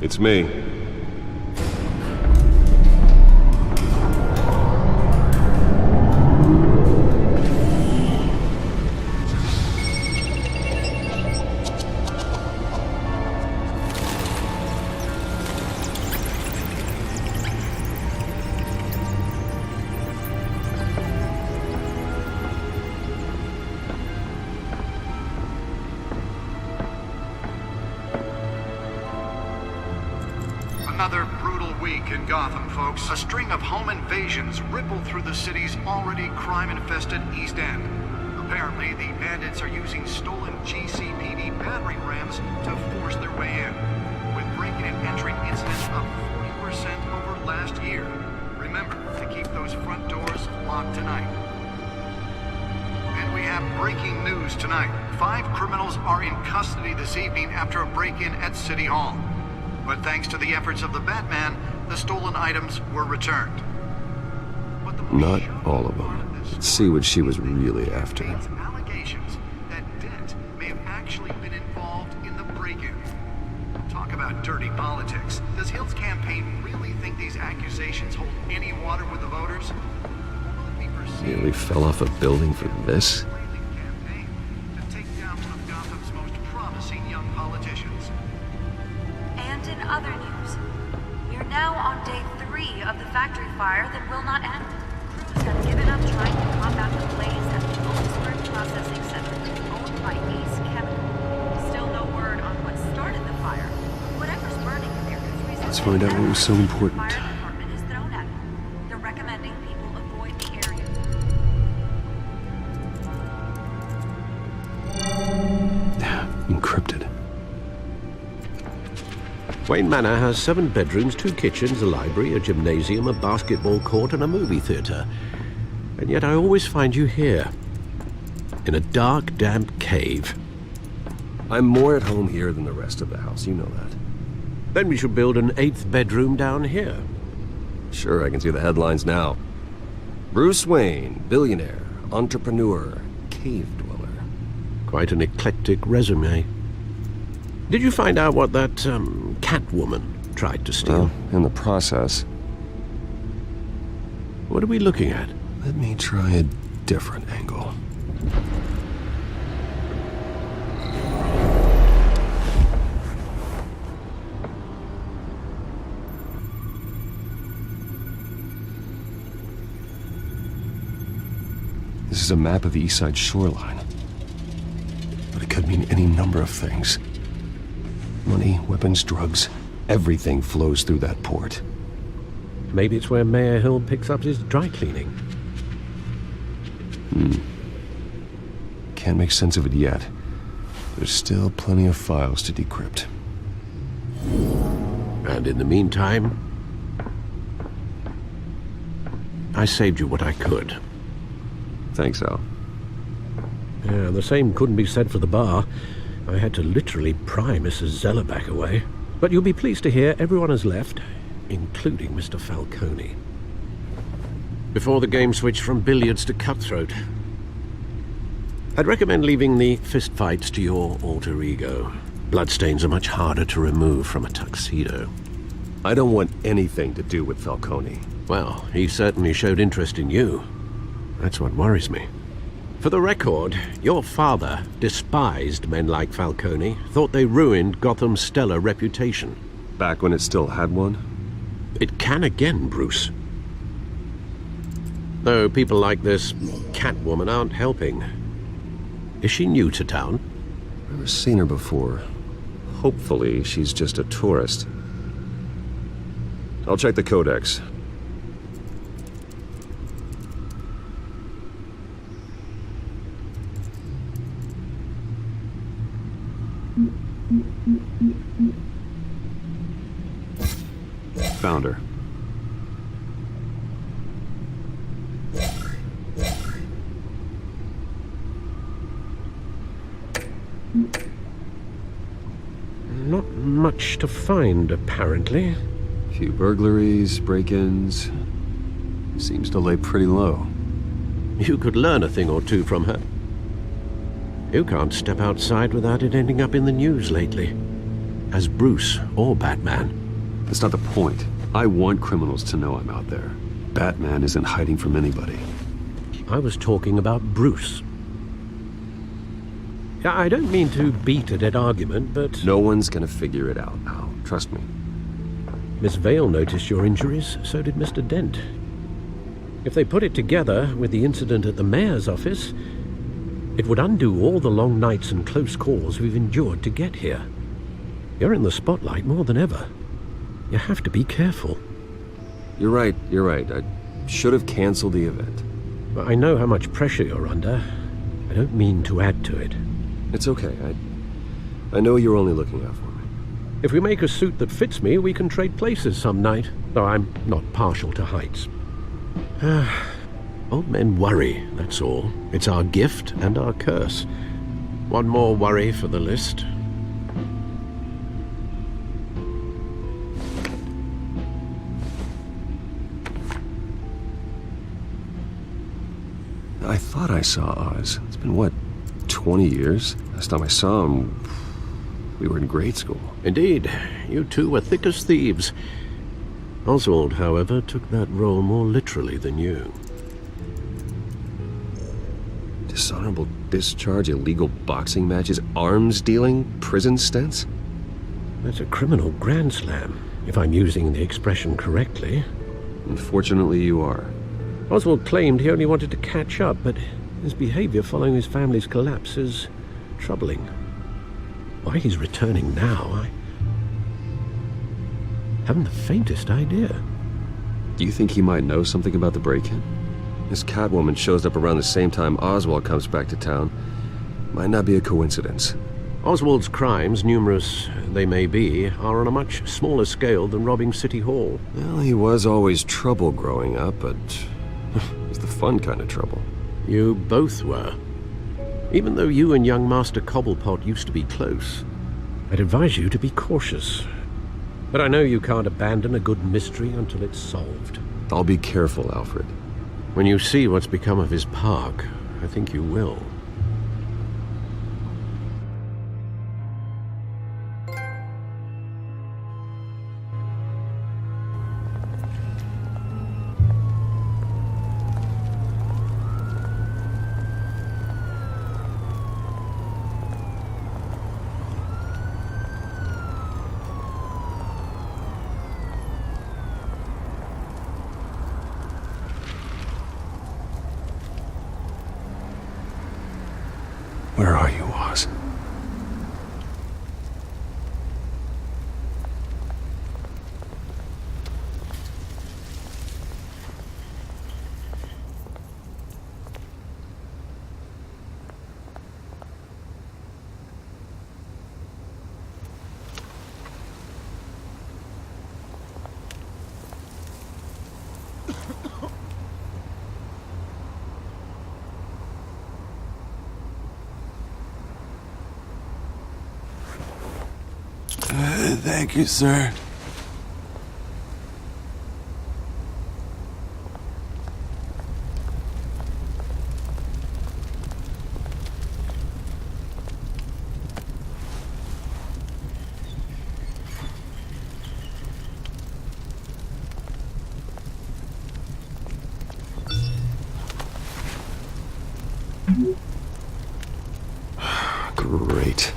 It's me. Another brutal week in Gotham, folks. A string of home invasions ripple through the city's already crime-infested East End. Apparently, the bandits are using stolen GCPD battering rams to force their way in, with breaking and entering incidents up 40% over last year. Remember to keep those front doors locked tonight. And we have breaking news tonight. 5 criminals are in custody this evening after a break-in at City Hall. But thanks to the efforts of the Batman, the stolen items were returned. Not all of them. Let's see what she was really after. Allegations that Dent may have actually been involved in the break-in. Talk about dirty politics. Does Hill's campaign really think these accusations hold any water with the voters? Nearly fell off a building for this? To take down one of Gotham's most promising young politicians. And in other news, we're now on day 3 of the factory fire that will not end. Crews have given up trying to combat the blaze at the Otisburg Processing Center, owned by Ace Chemical. Still no word on what started the fire. Whatever's burning in there is reason. Let's find out what was so important. The fire department is thrown at it. They're recommending people avoid the area. Encrypted. Wayne Manor has 7 bedrooms, 2 kitchens, a library, a gymnasium, a basketball court, and a movie theater. And yet I always find you here, in a dark, damp cave. I'm more at home here than the rest of the house, you know that. Then we should build an 8th bedroom down here. Sure, I can see the headlines now. Bruce Wayne, billionaire, entrepreneur, cave dweller. Quite an eclectic resume. Did you find out what that, Catwoman tried to steal? Well, in the process. What are we looking at? Let me try a different angle. This is a map of the East Side shoreline. But it could mean any number of things. Money, weapons, drugs, everything flows through that port. Maybe it's where Mayor Hill picks up his dry cleaning. Can't make sense of it yet. There's still plenty of files to decrypt. And in the meantime, I saved you what I could. Thanks, Al. Yeah, the same couldn't be said for the bar. I had to literally pry Mrs. Zellerback away. But you'll be pleased to hear everyone has left, including Mr. Falcone. Before the game switched from billiards to cutthroat. I'd recommend leaving the fistfights to your alter ego. Bloodstains are much harder to remove from a tuxedo. I don't want anything to do with Falcone. Well, he certainly showed interest in you. That's what worries me. For the record, your father despised men like Falcone, thought they ruined Gotham's stellar reputation. Back when it still had one? It can again, Bruce. Though people like this Catwoman aren't helping. Is she new to town? Never seen her before. Hopefully, she's just a tourist. I'll check the codex. Found her. Not much to find, apparently. Few burglaries, break-ins. Seems to lay pretty low. You could learn a thing or two from her. You can't step outside without it ending up in the news lately. as Bruce or Batman. That's not the point. I want criminals to know I'm out there. Batman isn't hiding from anybody. I was talking about Bruce. I don't mean to beat a dead argument, but... No one's gonna figure it out, Al. Trust me. Miss Vale noticed your injuries, so did Mr. Dent. If they put it together with the incident at the mayor's office, it would undo all the long nights and close calls we've endured to get here. You're in the spotlight more than ever. You have to be careful. You're right. I should have canceled the event. I know how much pressure you're under. I don't mean to add to it. It's okay. I know you're only looking out for me. If we make a suit that fits me, we can trade places some night, though I'm not partial to heights. Old men worry, that's all. It's our gift and our curse. One more worry for the list. I thought I saw Oz. It's been, what, 20 years? Last time I saw him, we were in grade school. Indeed, you two were thick as thieves. Oswald, however, took that role more literally than you. Dishonorable discharge, illegal boxing matches, arms dealing, prison stints? That's a criminal grand slam, if I'm using the expression correctly. Unfortunately, you are. Oswald claimed he only wanted to catch up, but his behavior following his family's collapse is troubling. Why he's returning now, I haven't the faintest idea. Do you think he might know something about the break-in? This Catwoman shows up around the same time Oswald comes back to town. Might not be a coincidence. Oswald's crimes, numerous they may be, are on a much smaller scale than robbing City Hall. Well, he was always trouble growing up, but it's the fun kind of trouble. You both were. Even though you and young Master Cobblepot used to be close, I'd advise you to be cautious. But I know you can't abandon a good mystery until it's solved. I'll be careful, Alfred. When you see what's become of his park, I think you will. Where are you, Oz? Thank you, sir. Great.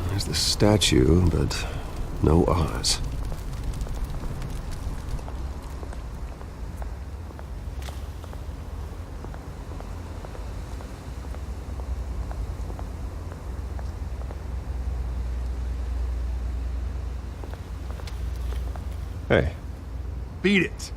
There's the statue, but no Oz. Hey. Beat it.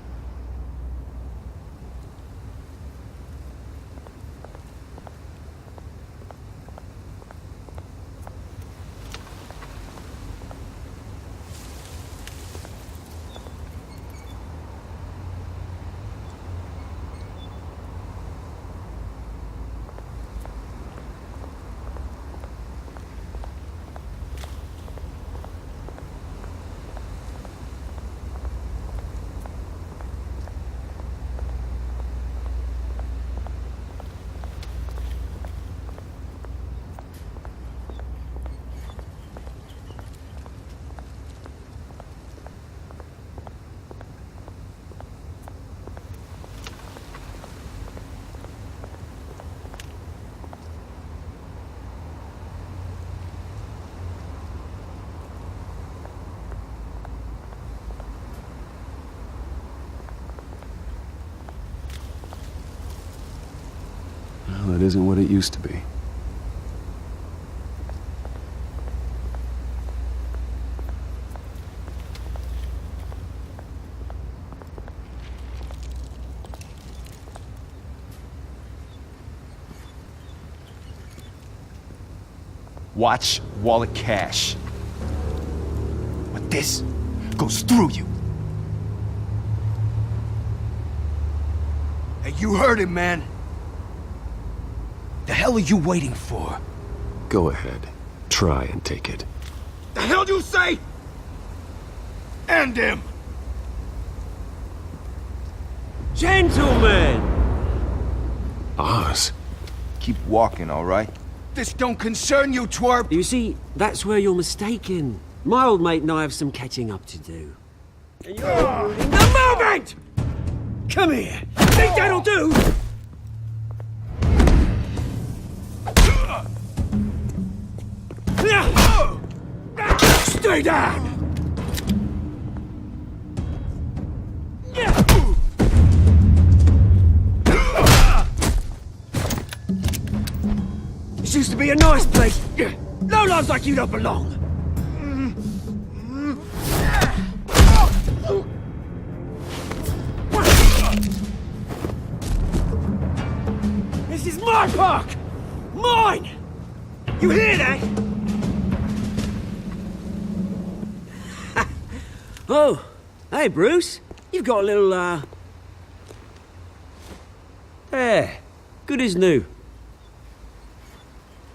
Well, it isn't what it used to be. Watch wallet cash. But this goes through you. Hey, you heard him, man. The hell are you waiting for? Go ahead. Try and take it. The hell do you say? End him! Gentlemen! Oz. Keep walking, all right? This don't concern you, twerp! You see, that's where you're mistaken. My old mate and I have some catching up to do. And you're ruining the moment! Come here! Think that'll do? Stay down! This used to be a nice place. No lives like you don't belong. This is my park! Mine! You hear that? Oh, hey Bruce. You've got a little, There. Good as new.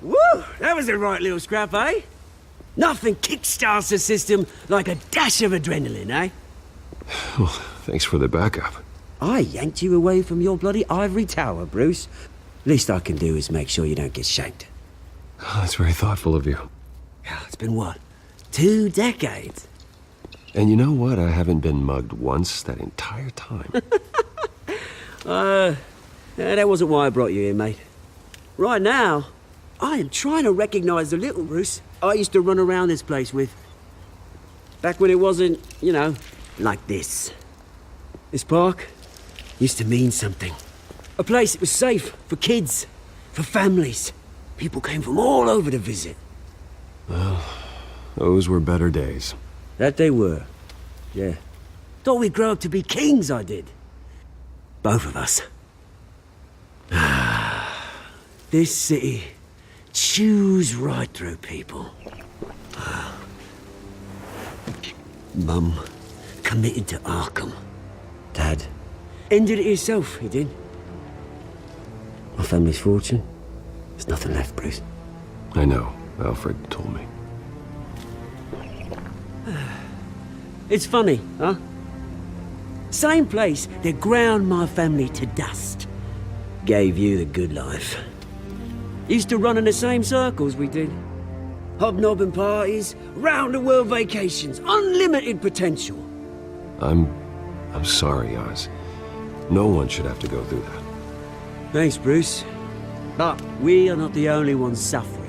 Woo! That was a right little scrap, eh? Nothing kickstarts the system like a dash of adrenaline, eh? Well, thanks for the backup. I yanked you away from your bloody ivory tower, Bruce. Least I can do is make sure you don't get shanked. Oh, that's very thoughtful of you. Yeah, it's been what? 2 decades? And you know what? I haven't been mugged once that entire time. That wasn't why I brought you here, mate. Right now, I am trying to recognize the little Bruce I used to run around this place with. Back when it wasn't, you know, like this. This park used to mean something. A place that was safe for kids, for families. People came from all over to visit. Those were better days. That they were. Yeah. Thought we'd grow up to be kings, I did. Both of us. This city chews right through people. Mum committed to Arkham. Dad ended it himself, he did. My family's fortune. There's nothing left, Bruce. I know. Alfred told me. It's funny, huh? Same place that ground my family to dust. Gave you the good life. Used to run in the same circles we did. Hobnobbing parties, round-the-world vacations, unlimited potential. I'm sorry, Oz. No one should have to go through that. Thanks, Bruce. But we are not the only ones suffering.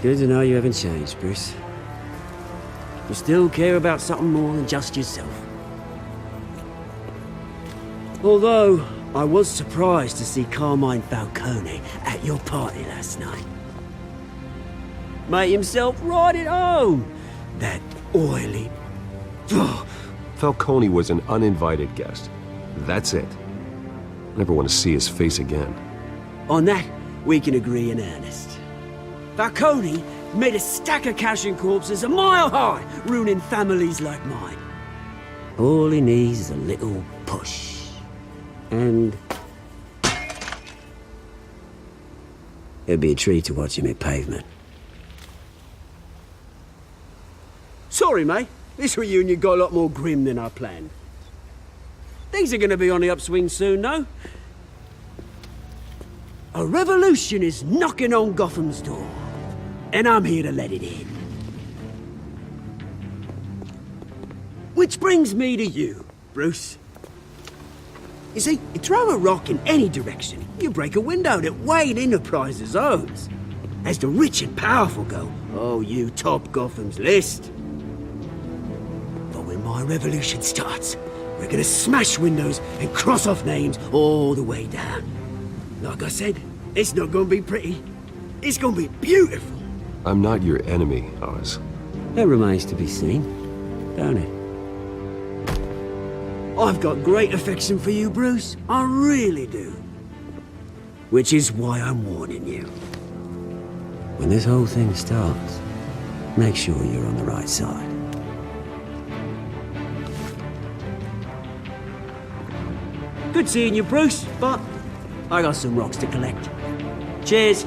Good to know you haven't changed, Bruce. You still care about something more than just yourself. Although, I was surprised to see Carmine Falcone at your party last night. Made himself right at home. That oily... Falcone was an uninvited guest. That's it. Never want to see his face again. On that, we can agree in earnest. Falcone made a stack of cash and corpses a mile high, ruining families like mine. All he needs is a little push. And... it'd be a treat to watch him hit pavement. Sorry, mate. This reunion got a lot more grim than I planned. Things are gonna be on the upswing soon, though. A revolution is knocking on Gotham's door. And I'm here to let it in. Which brings me to you, Bruce. You see, you throw a rock in any direction, you break a window that Wayne Enterprises owns. As the rich and powerful go, oh, you top Gotham's list. But when my revolution starts, We're gonna smash windows and cross off names all the way down. Like I said, it's not gonna be pretty. It's gonna be beautiful. I'm not your enemy, Oz. That remains to be seen, don't it? I've got great affection for you, Bruce. I really do. Which is why I'm warning you. When this whole thing starts, make sure you're on the right side. Good seeing you, Bruce, but I got some rocks to collect. Cheers.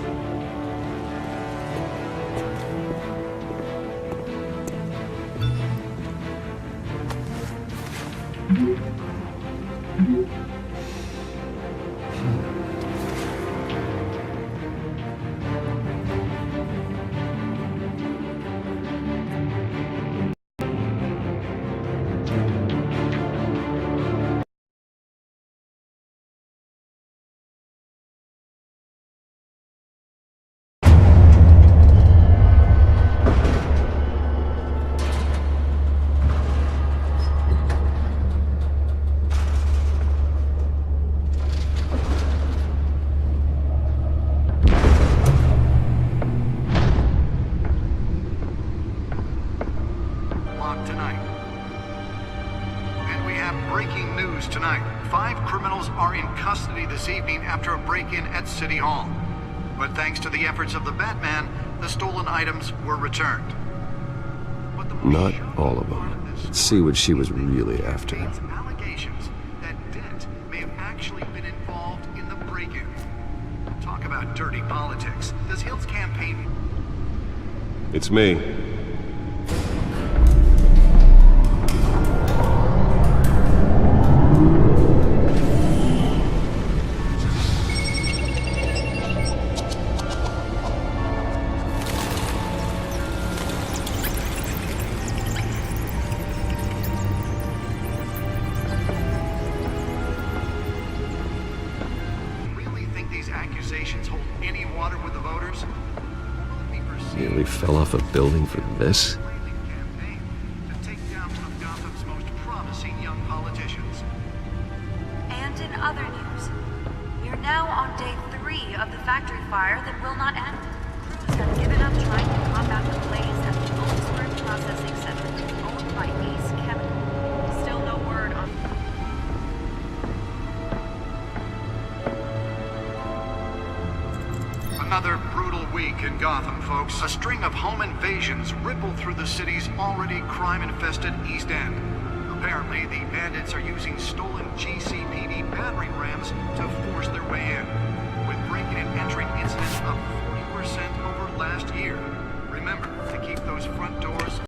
Tonight. And we have breaking news tonight. 5 criminals are in custody this evening after a break-in at City Hall. But thanks to the efforts of the Batman, the stolen items were returned. But the Not all of them. Let's see what she was really after. Allegations that Dent may have actually been involved in the break-in. Talk about dirty politics. Does Hill's campaign... It's me. accusations hold any water with the voters? Nearly fell off a building for this? Campaign to take down one of Gotham's most promising young politicians. And in other news, we're now on day 3 of the factory fire that will not end. Crews have given up trying to combat the blaze at the Goldsburg Processing Center, owned by Ace Chemical. Still no word on... Another brutal week in Gotham, folks. A string of home invasions ripple through the city's already crime-infested East End. Apparently, the bandits are using stolen GCPD battering rams to force their way in, with break-in and entering incidents up 40% over last year. Remember to keep those front doors